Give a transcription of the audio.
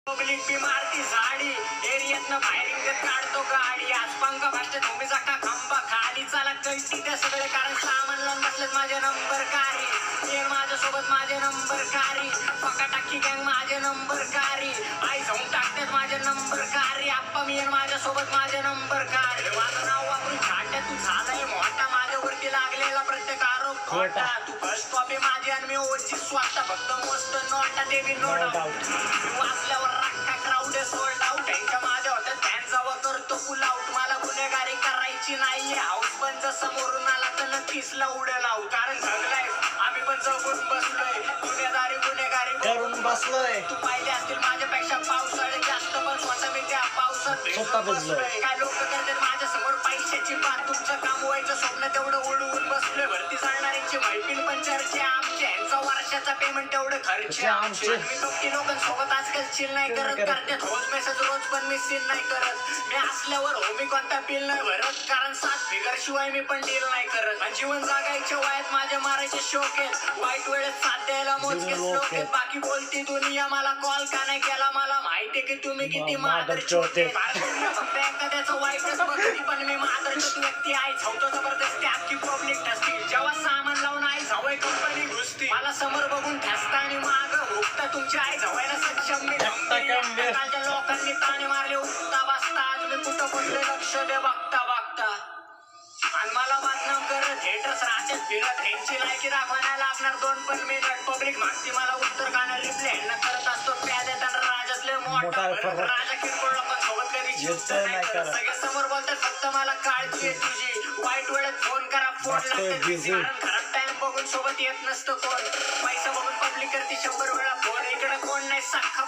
public बी मारती sari एरियातनं firing काढतो गाडी आज पंख भाषेत भूमीचा का खंबा खाली चाला कळती त्या सगळे कारण सामान लावून बसलेत माझे नंबर कारी ये माझ्यासोबत माझे नंबर कारी पका टाकी गँग माझे नंबर कारी आई जाऊन टाकतात माझे नंबर कारी आप्पा मी माझ्यासोबत माझे नंबर कारी माझं नाव वापरून छाट्या तू झालाय मोठा माझ्यावरती लागलेला प्रत्येक आरोप खोटा तू फर्स्ट कॉपी माझी आणि मी ओची स्वतः फक्त मस्त नोटा देवी नो डाऊट वाचल्यावर राखा क्राऊड सोल्ड आउट यांच्या माझ्या होत्या फॅनचा करतो पुल आउट मला गुन्हेगारी करायची नाहीये हाऊस पण समोरून आला तर नक्कीच उडेल आऊट कारण झगलाय आम्ही पण जगून बसलोय गुन्हेगारी करून बसलोय तू पाहिले असतील माझ्यापेक्षा पावसाळे जास्त पण स्वतः मी त्या पावसात बसलोय काय लोक करतात माझ्या समोर पैशाची बात तुमचं काम व्हायचं स्वप्न तेवढं उडवून बसलोय भरती जाणाऱ्यांची मैफिल पण चर्चे आमचे यांचा वर्षाचा पेमेंट तेवढं खर्च आमचे मी नक्की लोकांसोबत आजकाल चिल नाही करते रोज मेसेज रोज पण मी सीन नाही करत मी असल्यावर हो मी कोणता बिल नाही भरत कारण 7 फिगर शिवाय मी पण डील नाही करत आणि जीवन जागायच्या वयात माझे मारायचे शोक आहेत वाईट वेळेत साथ द्यायला मोजके लोक आहेत बाकी बोलती दुनिया मला कॉल का नाही केला मला माहितीये की तुम्ही किती मादर चोते फक्त एखाद्याचं वाईटच बघती पण मी मादरचोत व्यक्ती आहे झवतो जबरदस्ती अख्खी पब्लिक ठसती जेव्हा सामान लावून आई झवय कंपनी घुसती मला समोर बघून ठसता आणि माग हुकता तुमची आई झवायला सक्षम मी लोकांनी ताणे मारले उठता बसता आज मी कुठं पडले लक्ष दे बघता बघता आणि मला बदनाम करत हेटर्स राहतात फिरत ह्यांची लायकी दाखवायला लागणार 2 पण मिनिट पब्लिक मागती मला उत्तर काना रिप्ले ह्यांना करत असतो प्या देताना राजातले मोठा राजा किरकोळ लोकांसोबत कधी नाही करत सगळे समोर बोलतात फक्त मला काळजी आहे तुझी वाईट वेळेत फोन करा फोन लागते कारण खराब टाइम बघून सोबत येत नसतं कोण पैसा बघून पब्लिक करते 100 वेळा फोन इकडे कोण नाही साखा